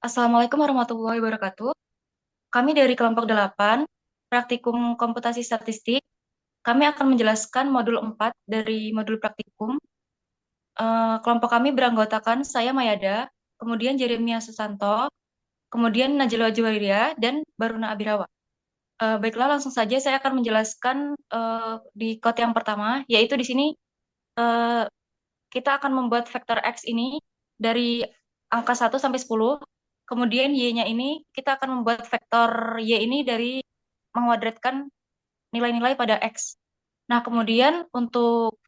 Assalamualaikum warahmatullahi wabarakatuh. Kami dari kelompok 8, Praktikum Komputasi Statistik. Kami akan menjelaskan modul 4 dari modul praktikum. Kelompok kami beranggotakan saya Mayada, kemudian Jeremia Susanto, kemudian Najila Juwairia, dan Baruna Abirawa. Baiklah, langsung saja saya akan menjelaskan di quote yang pertama, yaitu di sini eh, kita akan membuat vektor X ini dari angka 1 sampai 10. Kemudian Y-nya ini kita akan membuat vektor Y ini dari menguadratkan nilai-nilai pada X. Nah, kemudian untuk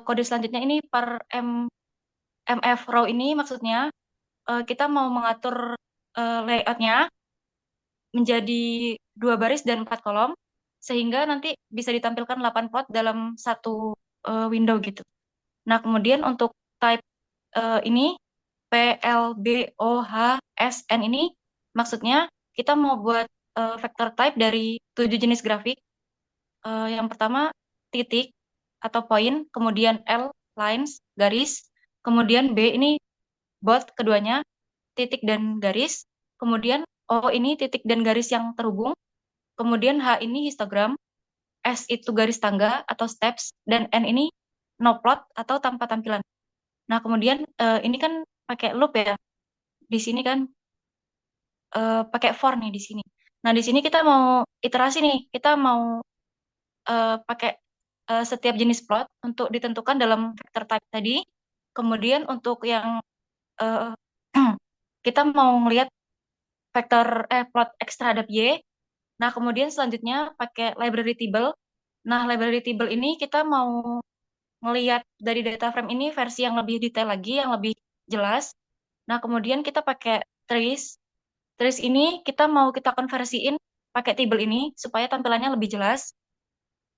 kode selanjutnya ini MF row ini maksudnya kita mau mengatur layoutnya menjadi 2 baris dan 4 kolom, sehingga nanti bisa ditampilkan 8 plot dalam satu window gitu. Nah, kemudian untuk type ini PLBOHSN ini maksudnya kita mau buat vector type dari 7 jenis grafik. Yang pertama titik atau poin, kemudian L lines garis, kemudian B ini bold keduanya titik dan garis, kemudian O ini titik dan garis yang terhubung, kemudian H ini histogram, S itu garis tangga atau steps, dan N ini no plot atau tanpa tampilan. Nah, kemudian ini kan pakai loop ya. Di sini kan pakai for nih di sini. Nah, di sini kita mau iterasi nih. Kita mau pakai setiap jenis plot untuk ditentukan dalam vector type tadi. Kemudian untuk yang eh, kita mau melihat vektor plot X terhadap Y. Nah, kemudian selanjutnya pakai library table. Nah, library table ini kita mau ngelihat dari data frame ini versi yang lebih detail lagi, yang lebih jelas. Nah, kemudian kita pakai trace. Trace ini kita mau kita konversiin pakai table ini supaya tampilannya lebih jelas.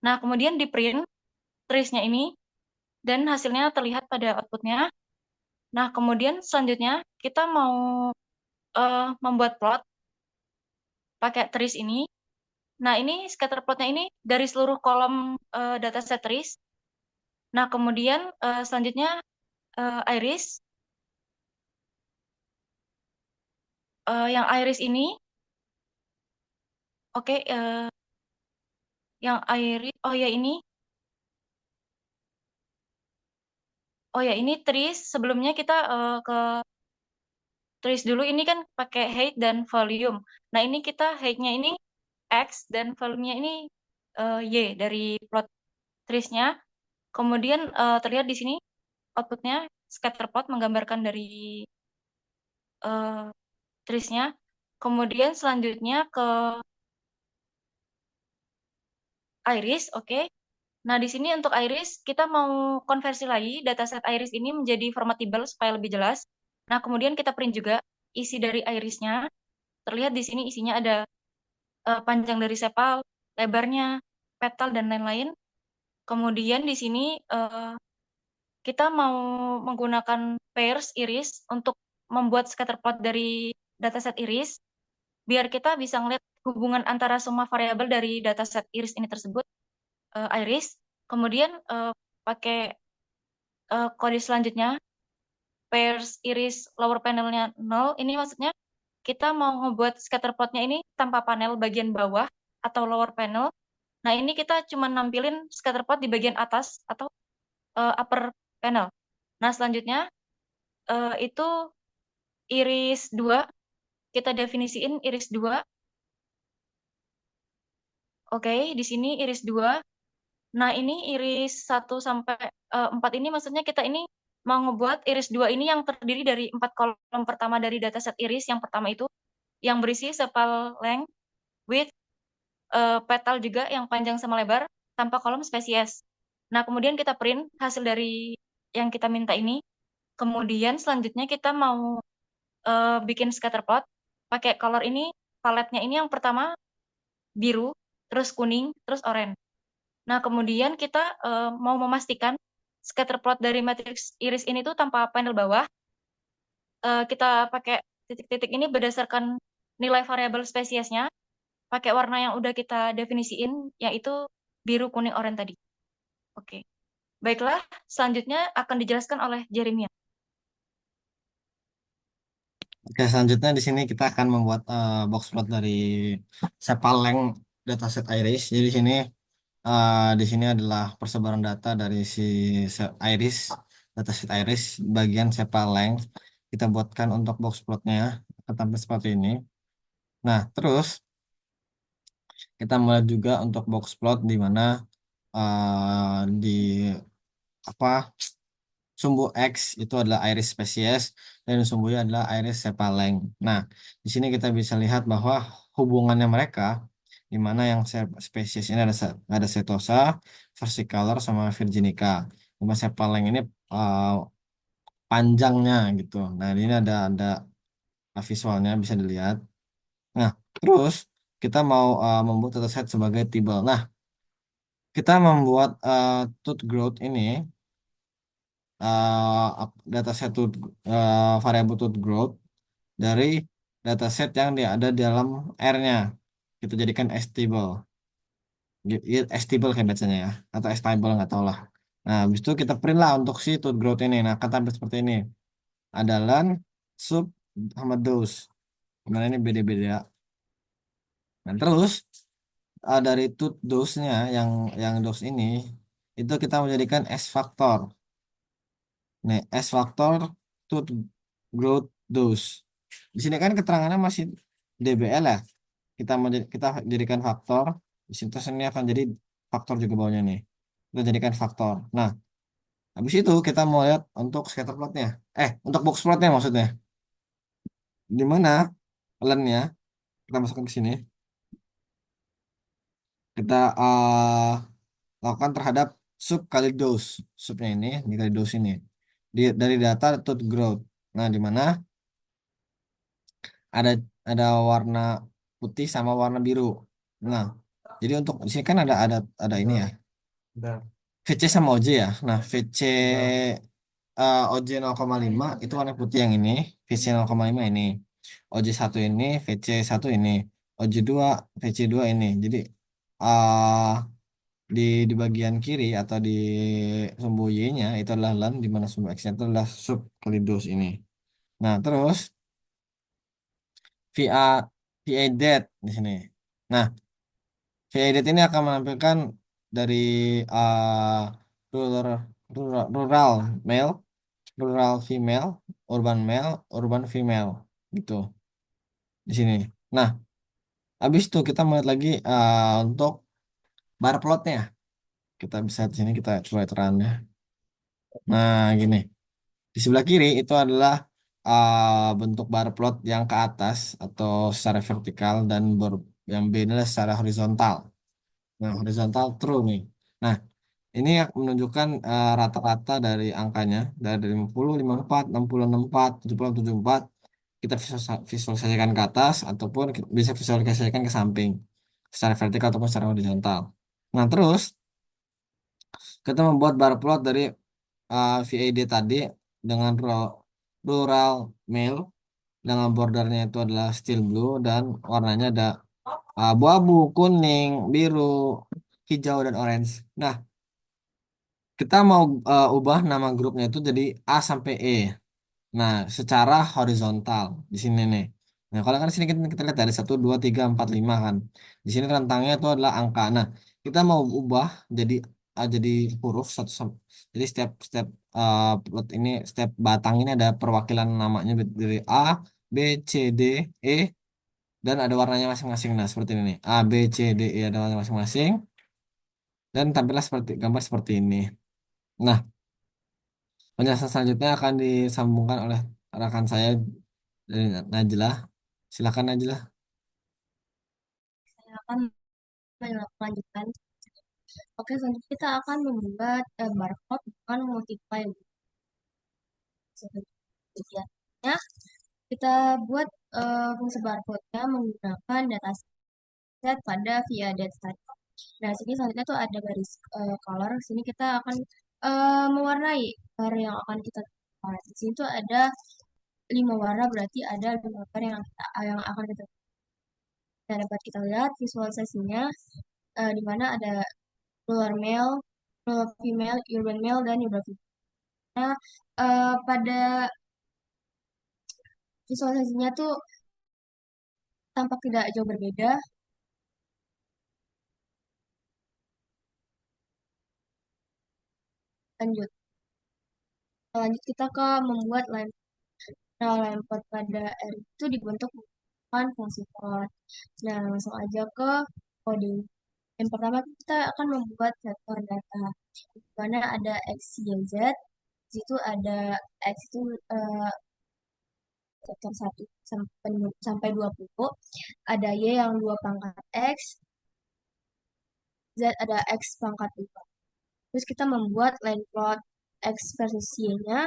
Nah, kemudian di print trace-nya ini dan hasilnya terlihat pada outputnya. Nah, kemudian selanjutnya kita mau membuat plot pakai trace ini. Nah, ini scatter plotnya ini dari seluruh kolom dataset trace. Nah, kemudian selanjutnya iris. Yang iris ini, oke, yang iris, ini trace. Sebelumnya kita ke trace dulu. Ini kan pakai height dan volume. Nah, ini kita height-nya ini X dan volumenya ini Y dari plot trace-nya. Kemudian terlihat di sini outputnya scatter plot menggambarkan dari uh, trace-nya. Kemudian selanjutnya ke iris, oke. Nah, di sini untuk iris kita mau konversi lagi dataset iris ini menjadi formatable supaya lebih jelas. Nah, kemudian kita print juga isi dari irisnya. Terlihat di sini isinya ada panjang dari sepal, lebarnya, petal dan lain-lain. Kemudian di sini kita mau menggunakan pairs iris untuk membuat scatter plot dari dataset iris, biar kita bisa ngeliat hubungan antara semua variabel dari dataset iris ini tersebut, iris. Kemudian pakai kode selanjutnya, pairs iris lower panelnya 0, ini maksudnya kita mau ngebuat scatter plotnya ini tanpa panel bagian bawah atau lower panel. Nah, ini kita cuma nampilin scatter plot di bagian atas atau upper panel. Nah, selanjutnya itu iris 2, kita definisiin iris 2. Oke, di sini iris 2. Nah, ini iris 1 sampai 4 ini maksudnya kita ini mau ngebuat iris 2 ini yang terdiri dari 4 kolom pertama dari dataset iris. Yang pertama itu yang berisi sepal length, width, petal juga yang panjang sama lebar, tanpa kolom spesies. Nah, kemudian kita print hasil dari yang kita minta ini. Kemudian selanjutnya kita mau bikin scatter plot pakai color ini, paletnya ini yang pertama biru, terus kuning, terus oranye. Nah, kemudian kita mau memastikan scatter plot dari matriks iris ini tuh tanpa panel bawah. Kita pakai titik-titik ini berdasarkan nilai variabel spesiesnya, pakai warna yang udah kita definisiin, yaitu biru, kuning, oranye tadi. Oke. Baiklah, selanjutnya akan dijelaskan oleh Jeremia. Oke, selanjutnya di sini kita akan membuat box plot dari sepal length dataset iris. Jadi di sini adalah persebaran data dari si iris, dataset iris bagian sepal length. Kita buatkan untuk box plotnya akan tampil seperti ini. Nah, terus kita mulai juga untuk box plot di mana di apa sumbu X itu adalah iris spesies dan sumbu Y adalah iris sepaleng. Nah, di sini kita bisa lihat bahwa hubungannya mereka di mana yang spesies ini ada setosa, versicolor sama virginica. Cuma sepaleng ini uh, panjangnya gitu. Nah, ini ada visualnya bisa dilihat. Nah, terus kita mau membuat dataset sebagai table. Nah, kita membuat tooth growth ini dataset variable tooth growth dari dataset yang dia ada di dalam R-nya. Kita jadikan stable. Stable kayak bacanya ya. Atau stable nggak tahu lah. Nah, habis itu kita print lah untuk si tooth growth ini. Nah, akan tampil seperti ini. Ada learn, sub, sama dose. Kemudian ini beda-beda. Nah, terus dari tooth dose-nya yang dose ini itu kita menjadikan S factor. Nih, S factor tooth growth dose. Di sini kan keterangannya masih DBL ya. Kita jadikan faktor. Di situ sini akan jadi faktor juga bawahnya nih. Kita jadikan faktor. Nah, habis itu kita mau lihat untuk scatter plotnya. Untuk box plotnya maksudnya. Di mana learn-nya kita masukkan ke sini. Kita lakukan terhadap sub kali dose. Subnya ini kali dose ini. Dari data tooth growth. Nah, di mana ada ada warna putih sama warna biru. Nah, jadi untuk di sini kan ada ini ya. VC sama OJ ya. Nah, VC OJ 0,5 itu warna putih yang ini, VC 0,5 ini. OJ 1 ini, VC 1 ini. OJ 2, VC 2 ini. Jadi uh, di bagian kiri atau di sumbu Y-nya itu adalah LAN di mana sumbu X-nya itu adalah sub kalidos ini. Nah, terus VA VA det di sini. Nah, VA det ini akan menampilkan dari rural, rural male, rural female, urban male, urban female gitu di sini. Nah, habis itu kita melihat lagi untuk bar plotnya. Kita bisa di sini kita coba terangnya. Nah, gini. Di sebelah kiri itu adalah bentuk bar plot yang ke atas atau secara vertikal dan yang B adalah secara horizontal. Nah, horizontal true nih. Nah, ini yang menunjukkan rata-rata dari angkanya dari 50, 54, 60, 64, 70, 74. Kita visualisasikan ke atas ataupun bisa visualisasikan ke samping secara vertikal ataupun secara horizontal. Nah, terus kita membuat bar plot dari VAD tadi dengan rural male dengan bordernya itu adalah steel blue dan warnanya ada abu-abu, kuning, biru, hijau, dan orange. Nah, kita mau ubah nama grupnya itu jadi A sampai E. Nah, secara horizontal di sini nih. Nah, kalau kan di sini kita lihat dari 1, 2, 3, 4, 5 kan. Di sini rentangnya itu adalah angka. Nah, kita mau ubah jadi jadi huruf jadi step plot ini step batang ini ada perwakilan namanya dari A, B, C, D, E dan ada warnanya masing-masing. Nah, seperti ini nih. A, B, C, D, E ada warna masing-masing dan tampillah seperti gambar seperti ini. Nah, penjelasan selanjutnya akan disambungkan oleh rekan saya dari Najlah. Silakan Najlah. Saya akan melanjutkan. Oke, selanjutnya kita akan membuat barcode dengan multiply. Selanjutnya, kita buat fungsi barcode-nya menggunakan dataset pada via data. Nah, sini selanjutnya tuh ada garis color. Sini kita akan mewarnai color yang akan kita buat. Di sini tuh ada 5 warna, berarti ada 5 gambar yang akan kita dapat kita lihat visualisasinya di mana ada rural male, rural female, urban male, dan urban female. Nah, pada visualisasinya tuh tampak tidak jauh berbeda. Lanjut, lanjut kita ke membuat line. Nah, line plot pada R itu dibentuk menggunakan fungsi plot. Nah, langsung aja ke coding. Yang pertama kita akan membuat vektor data. Di mana ada X, Y, Z. Di situ ada X itu vektor 1 sampai 20. Ada Y yang 2 pangkat X. Z ada X pangkat 2. Terus kita membuat line plot X versus Y-nya,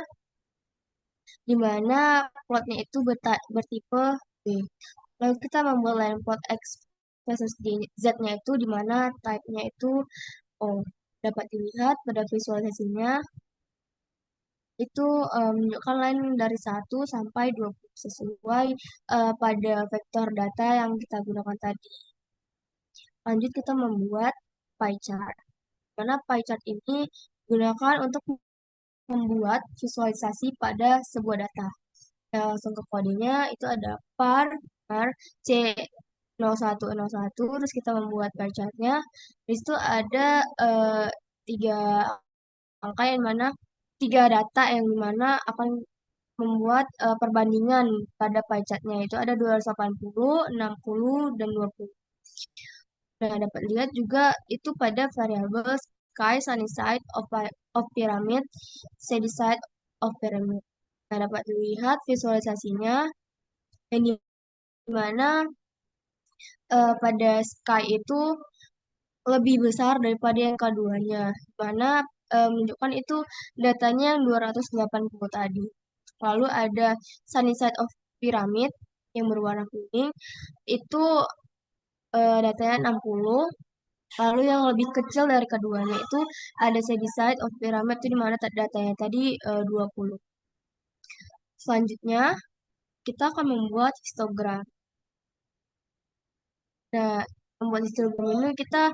di mana plotnya itu bertipe B. Lalu kita membuat line plot X versus Z-nya itu, di mana type-nya itu O. Dapat dilihat pada visualisasinya, itu menunjukkan line dari 1 sampai 20 sesuai pada vektor data yang kita gunakan tadi. Lanjut kita membuat pie chart. Karena pie chart ini digunakan untuk membuat visualisasi pada sebuah data. Langsung ke kodenya, itu ada var C0101, terus kita membuat pie chartnya. Di situ ada 3 angka yang mana 3 data yang dimana akan membuat perbandingan pada pie chartnya. Itu ada 280, 60, dan 20. Nah, dapat lihat juga itu pada variabel sky, sunny side of pyramid, shady side of pyramid. Nah, dapat dilihat visualisasinya yang di mana pada sky itu lebih besar daripada yang keduanya, di mana menunjukkan itu datanya yang 280 tadi. Lalu ada sunny side of pyramid yang berwarna kuning, itu datanya 60. Lalu yang lebih kecil dari keduanya itu ada shady side of pyramid, itu di mana datanya tadi 20. Selanjutnya, kita akan membuat histogram. Nah, membuat histogram ini kita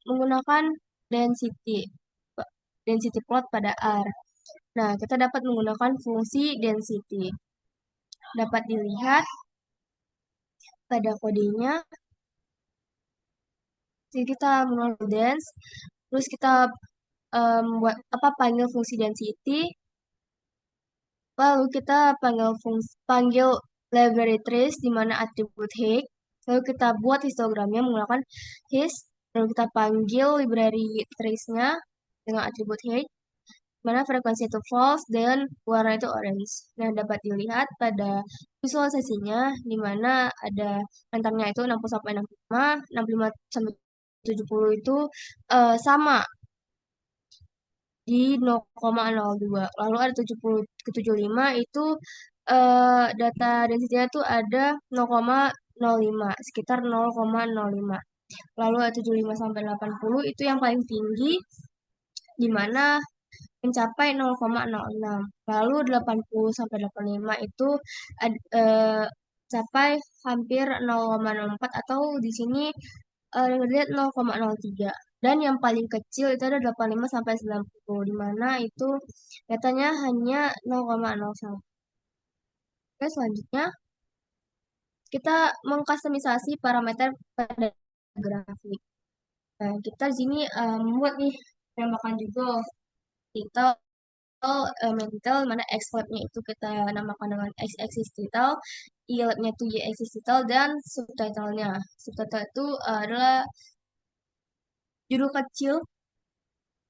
menggunakan density density plot pada R. Nah, kita dapat menggunakan fungsi density. Dapat dilihat pada kodenya. Jadi kita menolak dens, terus kita buat panggil fungsi density, lalu kita panggil library trace di mana atribut height, lalu kita buat histogramnya menggunakan hist, lalu kita panggil library trace-nya dengan atribut height, mana frekuensi itu false dan warna itu orange. Nah, dapat dilihat pada visualisasinya, di mana ada rentannya itu 60 sampai 65, 65 sampai 70 itu sama di 0,02. Lalu ada 70 ke 75 itu data density-nya itu ada 0,05, sekitar 0,05. Lalu ada 75 sampai 80 itu yang paling tinggi, di mana mencapai 0,06. Lalu 80 sampai 85 itu capai hampir 0,04, atau di sini lihat 0,03. Dan yang paling kecil itu ada 85 sampai 90, di mana itu datanya hanya 0,01. Oke, selanjutnya kita mengkustomisasi parameter pada grafik. Nah, kita di sini membuat nih penembakan juga title mental, mana X labnya itu kita namakan dengan X axis title, Y labnya itu Y axis title, dan subtitlenya. Subtitle itu adalah judul kecil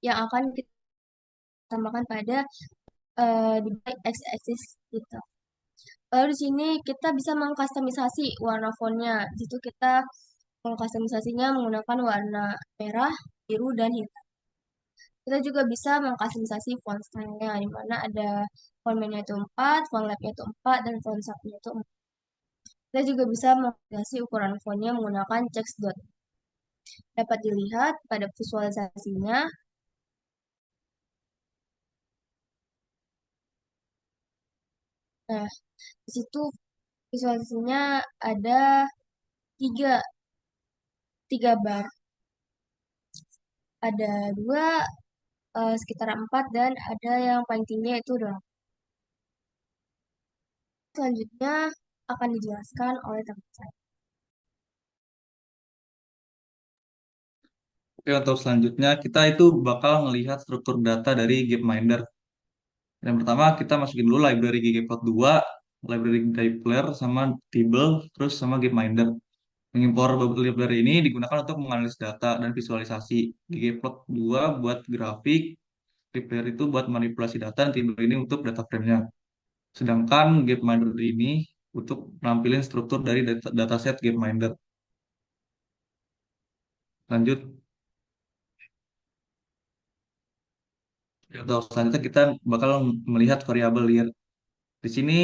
yang akan kita tambahkan pada di X axis title. Lalu di sini kita bisa mengkustomisasi warna fontnya. Di situ kita mengkustomisasinya menggunakan warna merah, biru, dan hitam. Kita juga bisa mengkustomisasi font style-nya, di mana ada font main-nya itu 4, font lab-nya itu 4, dan font sub-nya itu 4. Kita juga bisa mengkustomisasi ukuran fontnya menggunakan text dot. Dapat dilihat pada visualisasinya. Nah, di situ visualisasinya ada tiga, tiga bar. Ada dua, sekitar 4, dan ada yang paling tinggi itu 8. selanjutnya akan dijelaskan oleh teman saya. Oke, untuk selanjutnya kita itu bakal melihat struktur data dari Gapminder. Yang pertama kita masukin dulu library ggplot 2, library Dipler, sama Tibble, terus sama Gapminder. Mengimpor library ini digunakan untuk menganalisis data dan visualisasi. ggplot 2 buat grafik, Dipler itu buat manipulasi data, dan Tibble ini untuk data frame-nya. Sedangkan Gapminder ini untuk nampilin struktur dari dataset Gapminder. Lanjut. Untuk selanjutnya kita bakal melihat variabel year. Di sini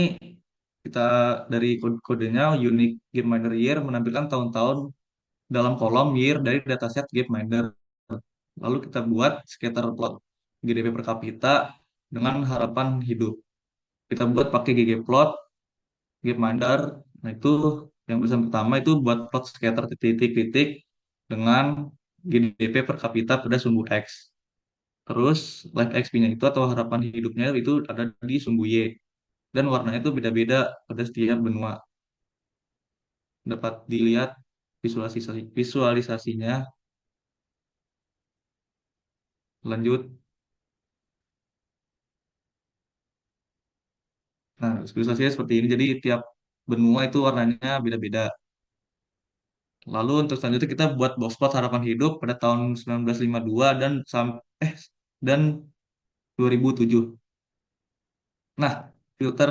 kita dari kodenya unique Gapminder year menampilkan tahun-tahun dalam kolom year dari dataset Gapminder. Lalu kita buat scatter plot GDP per kapita dengan harapan hidup. Kita buat pakai ggplot, Gapminder. Nah itu yang bisa pertama itu buat plot scatter titik-titik dengan GDP per kapita pada sumbu X. Terus life XP-nya itu atau harapan hidupnya itu ada di sumbu Y. Dan warnanya itu beda-beda pada setiap benua. Dapat dilihat visualisasinya. Lanjut. Nah, visualisasinya seperti ini. Jadi tiap benua itu warnanya beda-beda. Lalu untuk selanjutnya kita buat box plot harapan hidup pada tahun 1952 dan 2007. Nah, filter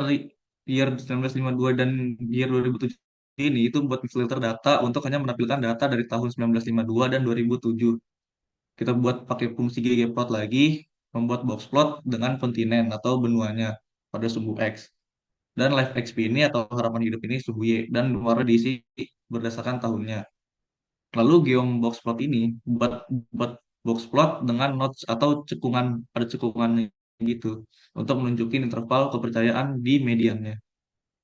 year 1952 dan year 2007 ini itu buat filter data untuk hanya menampilkan data dari tahun 1952 dan 2007. Kita buat pakai fungsi ggplot lagi, membuat box plot dengan kontinen atau benuanya pada sumbu X. Dan life XP ini atau harapan hidup ini sumbu Y, dan warna diisi berdasarkan tahunnya. Lalu geom box plot ini buat buat box plot dengan nodes atau cekungan, ada cekungan gitu untuk menunjukin interval kepercayaan di mediannya.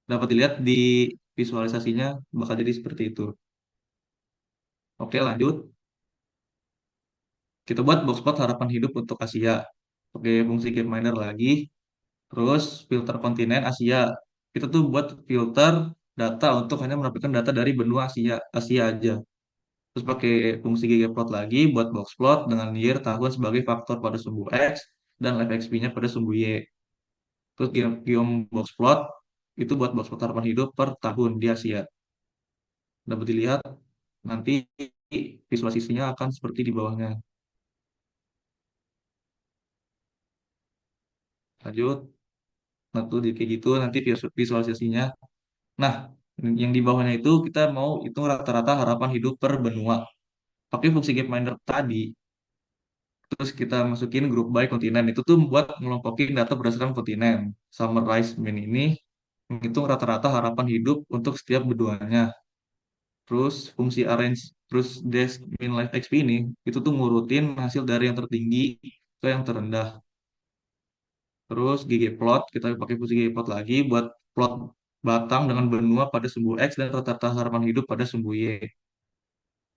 Dapat dilihat di visualisasinya bakal jadi seperti itu. Oke, lanjut. Kita buat box plot harapan hidup untuk Asia. Oke, fungsi Gapminder lagi. Terus filter kontinen Asia. Kita tuh buat filter data untuk hanya menampilkan data dari benua Asia, Asia aja. Terus pakai fungsi ggplot lagi buat box plot dengan year tahun sebagai faktor pada sumbu X dan live XP-nya pada sumbu Y. Terus geom box plot itu buat box plot harapan hidup per tahun di Asia. Dapat dilihat nanti visualisasinya akan seperti di bawahnya. Lanjut. Nah, tuh kayak gitu nanti visualisasinya. Nah, yang di bawahnya itu kita mau hitung rata-rata harapan hidup per benua. Pakai fungsi Gapminder tadi, terus kita masukin grup by kontinen. Itu tuh buat ngelompokin data berdasarkan kontinen. Summarize min ini menghitung rata-rata harapan hidup untuk setiap benuanya. Terus fungsi arrange, terus desk min life XP ini, itu tuh ngurutin hasil dari yang tertinggi ke yang terendah. Terus ggplot, kita pakai fungsi ggplot lagi buat plot batang dengan benua pada sumbu X dan rata-rata harapan hidup pada sumbu Y.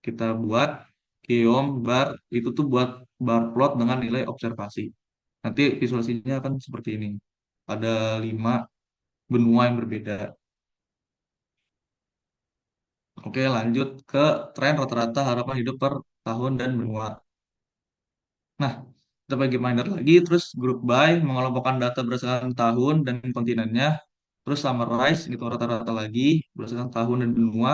Kita buat geom bar, itu tuh buat bar plot dengan nilai observasi. Nanti visualisasinya akan seperti ini. Ada 5 benua yang berbeda. Oke, lanjut ke tren rata-rata harapan hidup per tahun dan benua. Nah, kita bagi reminder lagi, terus group by, mengelompokkan data berdasarkan tahun dan kontinennya, terus summarize, itu rata-rata lagi, berdasarkan tahun dan benua,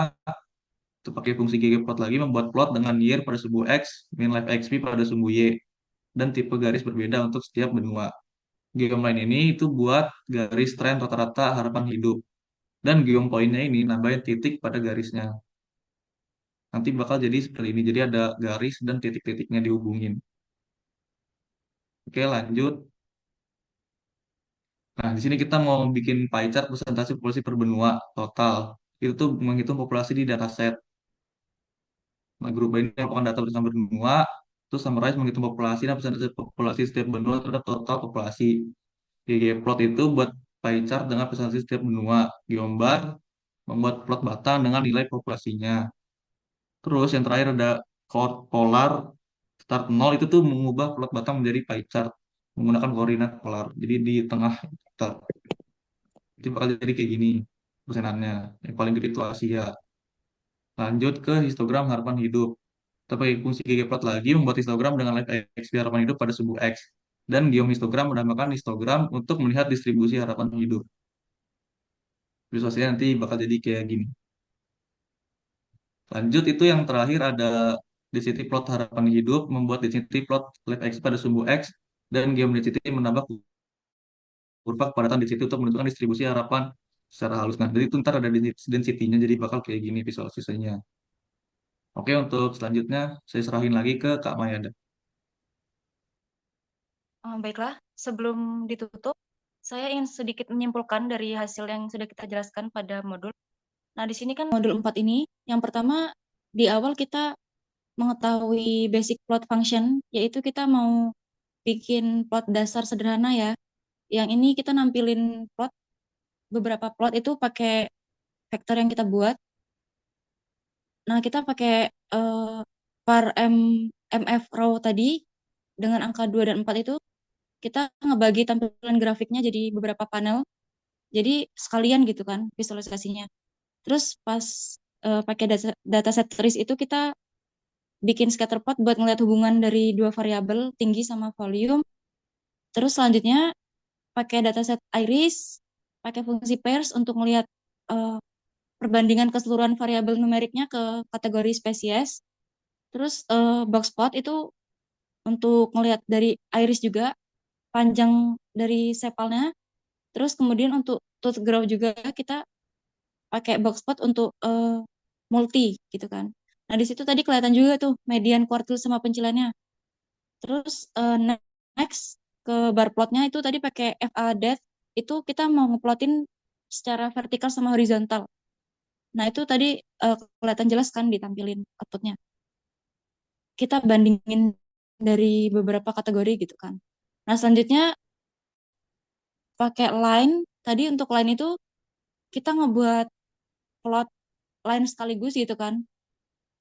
itu pakai fungsi ggplot lagi, membuat plot dengan year pada sumbu X, min life XP pada sumbu Y, dan tipe garis berbeda untuk setiap benua. Geom line ini itu buat garis tren rata-rata harapan hidup. Dan geom poinnya ini nambahin titik pada garisnya. Nanti bakal jadi seperti ini, jadi ada garis dan titik-titiknya dihubungin. Oke, lanjut. Nah, di sini kita mau bikin pie chart presentasi populasi per benua total. Itu tuh menghitung populasi di dataset. Nah, grup ini melakukan data bersama benua, terus summarize menghitung populasi dan presentasi populasi setiap benua terhadap total populasi. Ggplot itu buat pie chart dengan presentasi setiap benua. Gambar membuat plot batang dengan nilai populasinya. Terus yang terakhir ada chord polar start 0 itu tuh mengubah plot batang menjadi pie chart menggunakan koordinat polar. Jadi di tengah. Itu bakal jadi kayak gini persenannya. Yang paling gede itu Asia. Lanjut ke histogram harapan hidup. Kita pakai fungsi ggplot lagi membuat histogram dengan live X harapan hidup pada sebuah X. Dan geohistogram menambahkan histogram untuk melihat distribusi harapan hidup. Visualisasinya nanti bakal jadi kayak gini. Lanjut itu yang terakhir ada density plot harapan hidup, membuat density plot live X pada sumbu X, dan geodensity menambah kurva kepadatan density untuk menentukan distribusi harapan secara halus. Nah, jadi itu ntar ada density-nya, jadi bakal kayak gini visualisasinya. Oke, untuk selanjutnya saya serahin lagi ke Kak Mayada. Baiklah, sebelum ditutup, saya ingin sedikit menyimpulkan dari hasil yang sudah kita jelaskan pada modul. Nah, di sini kan modul 4 ini, yang pertama di awal kita mengetahui basic plot function, yaitu kita mau bikin plot dasar sederhana ya. Yang ini kita nampilin plot, beberapa plot itu pakai vektor yang kita buat. Nah, kita pakai var mf row tadi dengan angka 2 dan 4 itu kita ngebagi tampilan grafiknya jadi beberapa panel. Jadi sekalian gitu kan visualisasinya. Terus pas pakai dataset TRIS itu kita bikin scatterplot buat ngeliat hubungan dari dua variabel tinggi sama volume. Terus selanjutnya pakai dataset iris, pakai fungsi pairs untuk ngeliat eh, perbandingan keseluruhan variabel numeriknya ke kategori spesies. Terus boxplot itu untuk ngelihat dari iris juga panjang dari sepalnya. Terus kemudian untuk tooth grow juga kita pakai boxplot untuk multi gitu kan. Nah di situ tadi kelihatan juga tuh median kuartil sama pencilannya. Terus next ke bar plotnya itu tadi pakai FA depth itu kita mau ngeplotin secara vertikal sama horizontal. Nah itu tadi kelihatan jelas kan ditampilin outputnya. Kita bandingin dari beberapa kategori gitu kan. Nah selanjutnya pakai line. Tadi untuk line itu kita ngebuat plot line sekaligus gitu kan.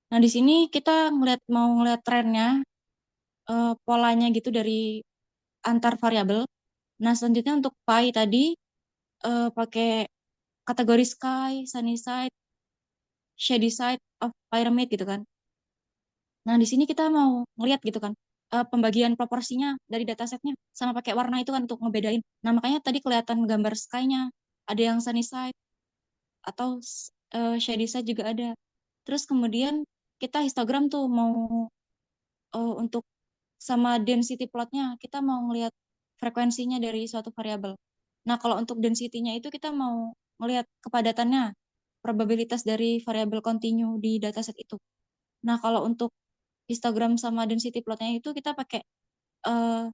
Nah di sini kita mau ngeliat trennya, polanya gitu dari antar variabel. Nah selanjutnya untuk pi tadi pakai kategori sky, sunny side, shady side of pyramid gitu kan. Nah di sini kita mau ngeliat gitu kan pembagian proporsinya dari datasetnya sama pakai warna itu kan untuk ngebedain. Nah makanya tadi kelihatan gambar sky-nya ada yang sunny side atau shady side juga ada. Terus kemudian kita histogram tuh mau untuk sama density plotnya kita mau ngelihat frekuensinya dari suatu variabel. Nah kalau untuk density-nya itu kita mau ngelihat kepadatannya, probabilitas dari variabel continue di dataset itu. Nah kalau untuk histogram sama density plotnya itu kita pakai eh,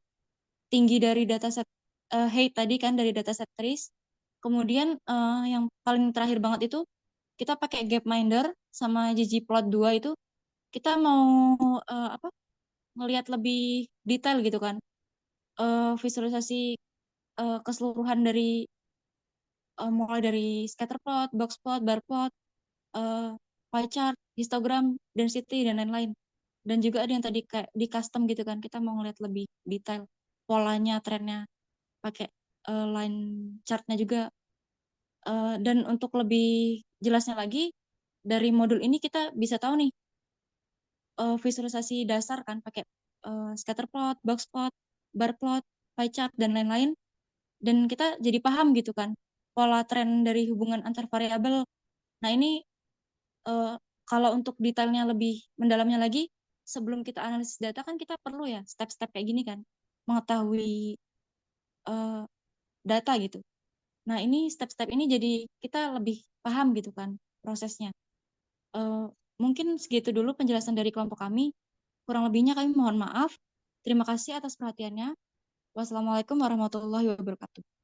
tinggi dari dataset height tadi kan dari dataset trace. Kemudian yang paling terakhir banget itu kita pakai gapminder sama ggplot 2 itu kita mau apa ngelihat lebih detail gitu kan visualisasi keseluruhan dari mulai dari scatterplot, boxplot, barplot, uh, pie chart, histogram, density dan lain-lain. Dan juga ada yang tadi kayak di custom gitu kan kita mau ngelihat lebih detail polanya, trennya, pakai line chartnya juga. Dan untuk lebih jelasnya lagi dari modul ini kita bisa tahu nih visualisasi dasar kan pakai scatterplot, boxplot, barplot, pie chart dan lain-lain dan kita jadi paham gitu kan pola tren dari hubungan antar variabel. Nah ini eh, kalau untuk detailnya lebih mendalamnya lagi sebelum kita analisis data kan kita perlu ya step-step kayak gini kan mengetahui eh, data gitu. Nah ini step-step ini jadi kita lebih paham gitu kan prosesnya. Eh, Mungkin segitu dulu penjelasan dari kelompok kami. Kurang lebihnya kami mohon maaf. Terima kasih atas perhatiannya. Wassalamualaikum warahmatullahi wabarakatuh.